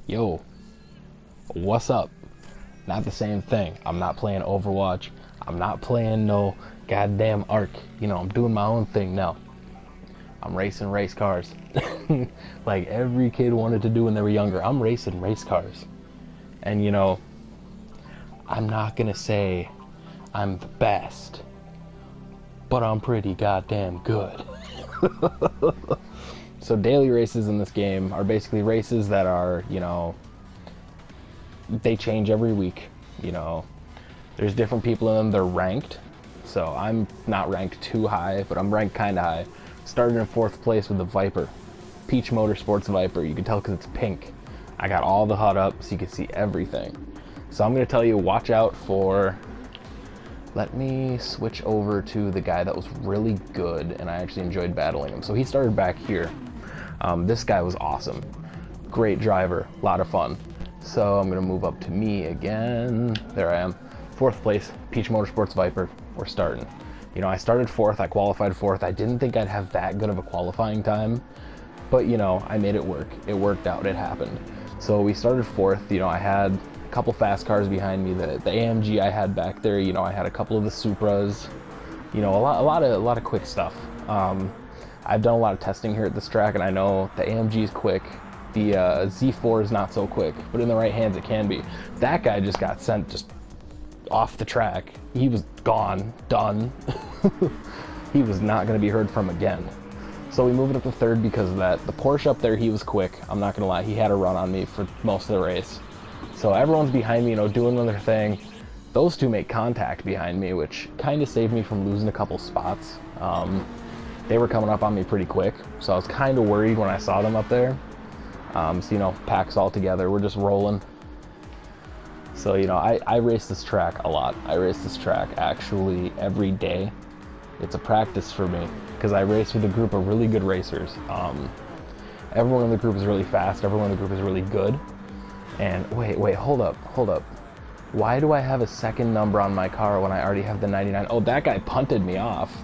Yo, what's up? Not the same thing. I'm not playing Overwatch. I'm not playing no goddamn Ark. I'm doing my own thing now. I'm racing race cars. Like every kid wanted to do when they were younger. I'm racing race cars. And I'm not gonna say I'm the best, but I'm pretty goddamn good. So daily races in this game are basically races that are, they change every week. There's different people in them. They're ranked. So I'm not ranked too high, but I'm ranked kind of high. Started in 4th place with the Viper. Peach Motorsports Viper. You can tell because it's pink. I got all the HUD up so you can see everything. So I'm going to tell you, watch out for... Let me switch over to the guy that was really good, and I actually enjoyed battling him. So he started back here. This guy was awesome. Great driver. A lot of fun. So I'm going to move up to me again. There I am. 4th place, Peach Motorsports Viper. We're starting. I started 4th. I qualified 4th. I didn't think I'd have that good of a qualifying time. But, I made it work. It worked out. It happened. So we started 4th. I had a couple fast cars behind me. The AMG I had back there. I had a couple of the Supras. A lot of quick stuff. I've done a lot of testing here at this track, and I know the AMG is quick. The Z4 is not so quick, but in the right hands it can be. That guy just got sent just off the track. He was gone, done. He was not going to be heard from again. So we moved up to 3rd because of that. The Porsche up there, he was quick. I'm not going to lie. He had a run on me for most of the race. So everyone's behind me, doing their thing. Those two make contact behind me, which kind of saved me from losing a couple spots. They were coming up on me pretty quick, so I was kind of worried when I saw them up there. So, packs all together, we're just rolling. So, I race this track a lot. I race this track actually every day. It's a practice for me, because I race with a group of really good racers. Everyone in the group is really fast, everyone in the group is really good. And, wait, hold up. Why do I have a 2nd number on my car when I already have the 99? Oh, that guy punted me off.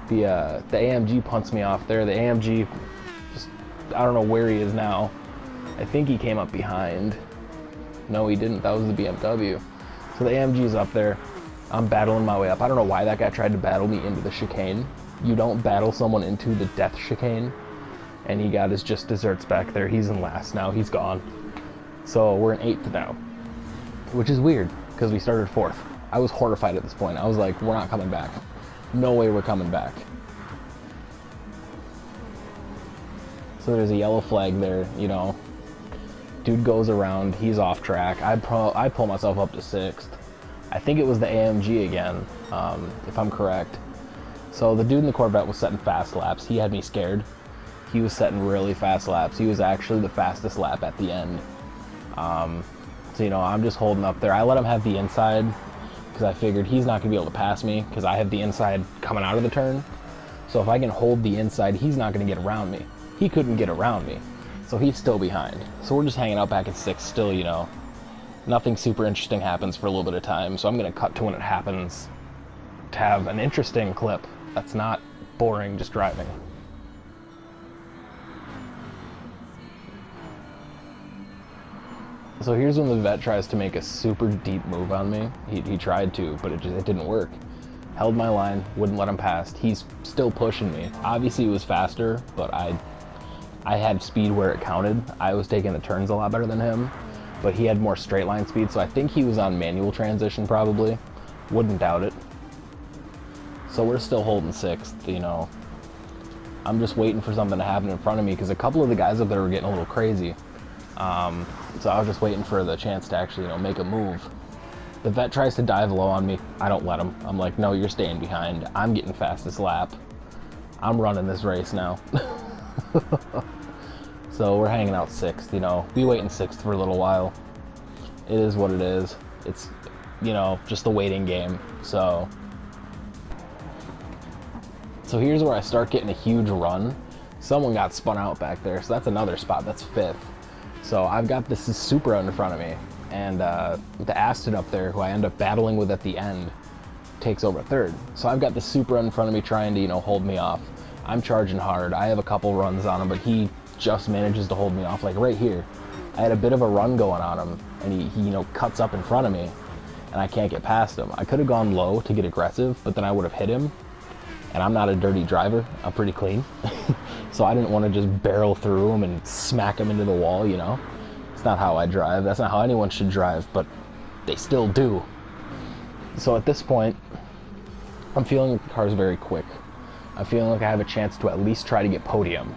The AMG punts me off there. The AMG, I don't know where he is now. I think he came up behind. No, he didn't. That was the BMW. So the AMG is up there. I'm battling my way up. I don't know why that guy tried to battle me into the chicane. You don't battle someone into the death chicane. And he got his just desserts back there. He's in last now. He's gone. So we're in 8th now, which is weird because we started 4th. I was horrified at this point. I was like, we're not coming back. No way we're coming back. So there's a yellow flag there, Dude goes around, he's off track. I pull myself up to 6th. I think it was the AMG again, if I'm correct. So the dude in the Corvette was setting fast laps. He had me scared. He was setting really fast laps. He was actually the fastest lap at the end. So, I'm just holding up there. I let him have the inside because I figured he's not going to be able to pass me because I have the inside coming out of the turn. So if I can hold the inside, he's not going to get around me. He couldn't get around me. So he's still behind. So we're just hanging out back at 6th still, Nothing super interesting happens for a little bit of time. So I'm going to cut to when it happens to have an interesting clip that's not boring just driving. So here's when the vet tries to make a super deep move on me. He tried to, but it didn't work. Held my line, wouldn't let him pass. He's still pushing me. Obviously he was faster, but I had speed where it counted. I was taking the turns a lot better than him, but he had more straight line speed, so I think he was on manual transition probably. Wouldn't doubt it. So we're still holding 6th, I'm just waiting for something to happen in front of me because a couple of the guys up there were getting a little crazy. So I was just waiting for the chance to actually, make a move. The vet tries to dive low on me. I don't let him. I'm like, no, you're staying behind. I'm getting fastest lap. I'm running this race now. So we're hanging out 6th, We wait in 6th for a little while. It is what it is. It's, just the waiting game. So here's where I start getting a huge run. Someone got spun out back there, so that's another spot. That's 5th. So I've got this Supra in front of me, and the Aston up there, who I end up battling with at the end, takes over 3rd. So I've got the Supra in front of me trying to, hold me off. I'm charging hard. I have a couple runs on him, but he just manages to hold me off, like right here. I had a bit of a run going on him, and he you know, cuts up in front of me, and I can't get past him. I could have gone low to get aggressive, but then I would have hit him, and I'm not a dirty driver. I'm pretty clean. So I didn't want to just barrel through him and smack him into the wall, you know? It's not how I drive. That's not how anyone should drive, but they still do. So at this point, I'm feeling like the car's very quick. I'm feeling like I have a chance to at least try to get podium,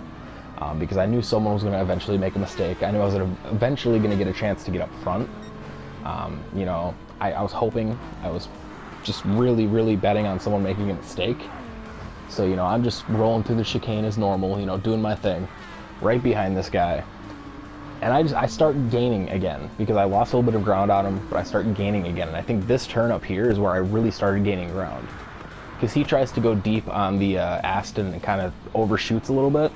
because I knew someone was going to eventually make a mistake. I knew I was eventually going to get a chance to get up front. You know, I was hoping, I was just really, really betting on someone making a mistake. So, you know, I'm just rolling through the chicane as normal, you know, doing my thing, right behind this guy. And I start gaining again, because I lost a little bit of ground on him, but I start gaining again. And I think this turn up here is where I really started gaining ground. Because he tries to go deep on the Aston and kind of overshoots a little bit.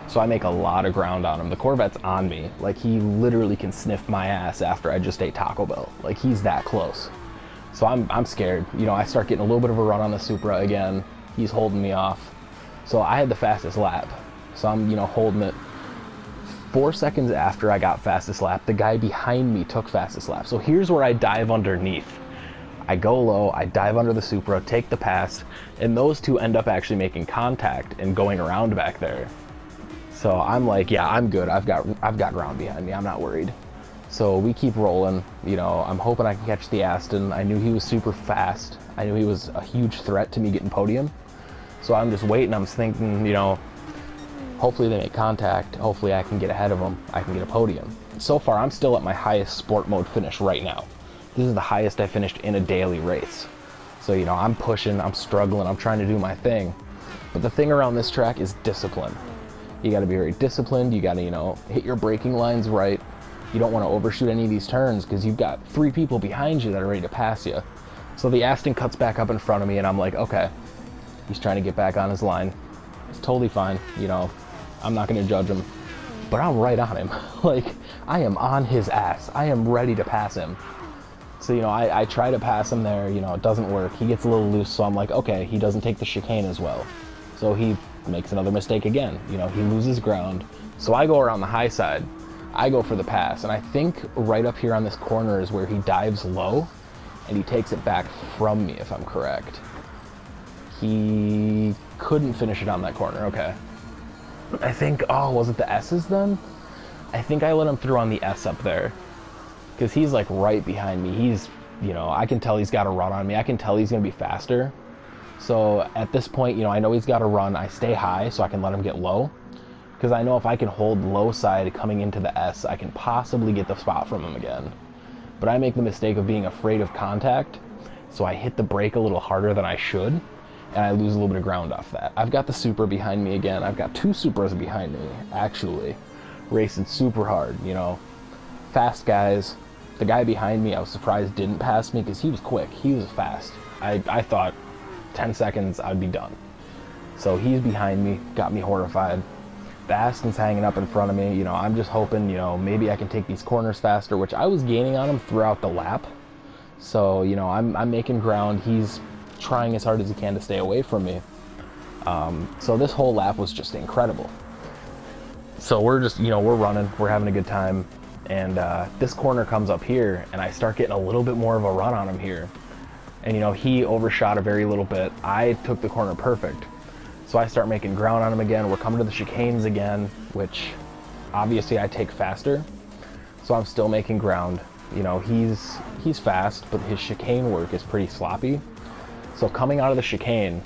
So I make a lot of ground on him. The Corvette's on me. Like, he literally can sniff my ass after I just ate Taco Bell. Like, he's that close. So I'm scared. You know, I start getting a little bit of a run on the Supra again. He's holding me off. So I had the fastest lap. So I'm, you know, holding it. 4 seconds after I got fastest lap, the guy behind me took fastest lap. So here's where I dive underneath. I go low, I dive under the Supra, take the pass, and those two end up actually making contact and going around back there. So I'm like, yeah, I'm good. I've got ground behind me. I'm not worried. So we keep rolling. You know, I'm hoping I can catch the Aston. I knew he was super fast. I knew he was a huge threat to me getting podium. So I'm just waiting. I'm thinking, you know, hopefully they make contact. Hopefully I can get ahead of them. I can get a podium. So far, I'm still at my highest sport mode finish right now. This is the highest I finished in a daily race. So, you know, I'm pushing, I'm struggling, I'm trying to do my thing. But the thing around this track is discipline. You got to be very disciplined. You got to, you know, hit your braking lines right. You don't want to overshoot any of these turns because you've got 3 people behind you that are ready to pass you. So the Aston cuts back up in front of me, and I'm like, okay, he's trying to get back on his line. It's totally fine. You know, I'm not going to judge him, but I'm right on him. Like, I am on his ass. I am ready to pass him. So, you know, I try to pass him there. You know, it doesn't work. He gets a little loose, so I'm like, okay, he doesn't take the chicane as well. So he makes another mistake again. You know, he loses ground. So I go around the high side. I go for the pass, and I think right up here on this corner is where he dives low, and he takes it back from me, if I'm correct. He couldn't finish it on that corner. Okay. I think, oh, was it the S's then? I think I let him through on the S up there, because he's like right behind me. He's, you know, I can tell he's got a run on me. I can tell he's going to be faster. So at this point, you know, I know he's got a run. I stay high so I can let him get low, because I know if I can hold low side coming into the S, I can possibly get the spot from him again. But I make the mistake of being afraid of contact, so I hit the brake a little harder than I should, and I lose a little bit of ground off that. I've got the Supra behind me again. I've got 2 Supras behind me, actually, racing super hard, you know. Fast guys. The guy behind me, I was surprised didn't pass me because he was quick. He was fast. I thought 10 seconds, I'd be done. So he's behind me, got me horrified. The Aston's hanging up in front of me. You know, I'm just hoping, you know, maybe I can take these corners faster, which I was gaining on him throughout the lap. So, you know, I'm making ground. He's trying as hard as he can to stay away from me. So this whole lap was just incredible. So we're just, you know, we're running, we're having a good time. And this corner comes up here, and I start getting a little bit more of a run on him here. And, you know, he overshot a very little bit. I took the corner perfect. So I start making ground on him again. We're coming to the chicanes again, which obviously I take faster. So I'm still making ground. You know, he's fast, but his chicane work is pretty sloppy. So coming out of the chicane,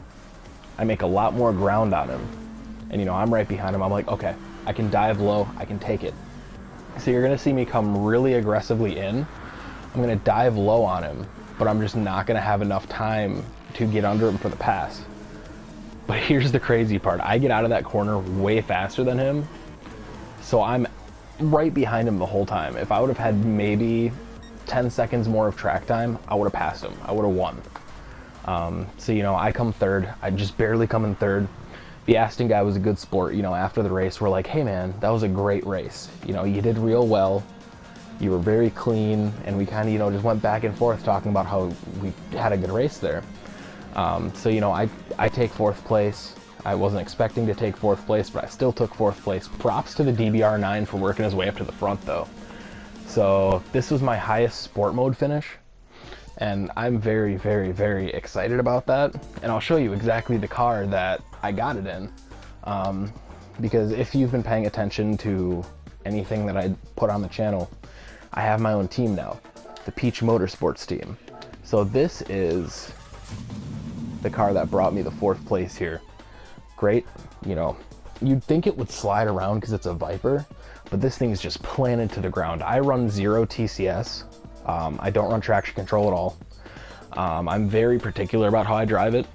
I make a lot more ground on him. And, you know, I'm right behind him. I'm like, okay, I can dive low. I can take it. So you're going to see me come really aggressively in. I'm going to dive low on him, but I'm just not going to have enough time to get under him for the pass. But here's the crazy part. I get out of that corner way faster than him, so I'm right behind him the whole time. If I would have had maybe 10 seconds more of track time, I would have passed him. I would have won. So, you know, I come third. I just barely come in third. The Aston guy was a good sport. You know, after the race, we're like, hey man, that was a great race. You know, you did real well. You were very clean. And we kind of, you know, just went back and forth talking about how we had a good race there. So, you know, I take 4th place. I wasn't expecting to take 4th place, but I still took 4th place. Props to the DBR9 for working his way up to the front, though. So this was my highest sport mode finish, and I'm very, very, very excited about that. And I'll show you exactly the car that I got it in, because if you've been paying attention to anything that I put on the channel, I have my own team now, the Peach Motorsports team. So this is the car that brought me the 4th place here. Great, you know, you'd think it would slide around because it's a Viper, but this thing's just planted to the ground. I run 0 TCS. I don't run traction control at all. I'm very particular about how I drive it,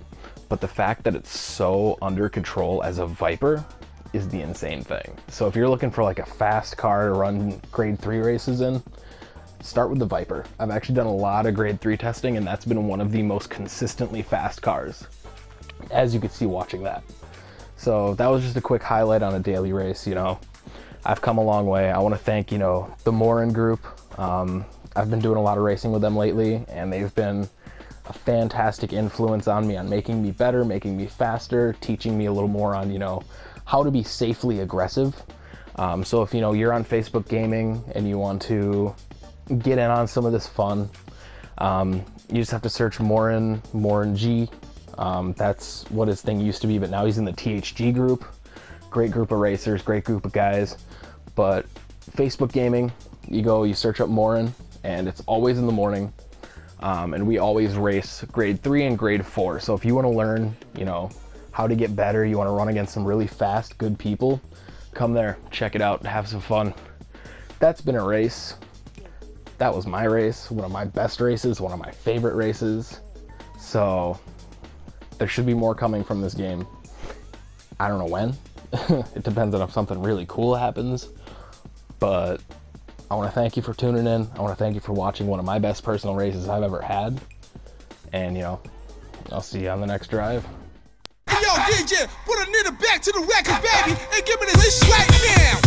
but the fact that it's so under control as a Viper is the insane thing. So if you're looking for like a fast car to run grade 3 races in, start with the Viper. I've actually done a lot of grade 3 testing, and that's been one of the most consistently fast cars, as you could see watching that. So that was just a quick highlight on a daily race. You know, I've come a long way. I want to thank, you know, the Morin group. I've been doing a lot of racing with them lately, and they've been a fantastic influence on me, on making me better, making me faster, teaching me a little more on, you know, how to be safely aggressive. So if, you know, you're on Facebook gaming and you want to get in on some of this fun, you just have to search Morin G. That's what his thing used to be, but now he's in the THG group. Great group of racers, great group of guys. But Facebook gaming, you search up Morin, and it's always in the morning. And we always race grade 3 and grade 4. So if you want to learn, you know, how to get better, you want to run against some really fast, good people, come there, check it out, have some fun. That's been a race. That was my race, one of my best races, one of my favorite races. So there should be more coming from this game. I don't know when. It depends on if something really cool happens. But I want to thank you for tuning in. I want to thank you for watching one of my best personal races I've ever had. And, you know, I'll see you on the next drive. Hey, yo, DJ, put a nigga back to the record, baby, and give me this right now.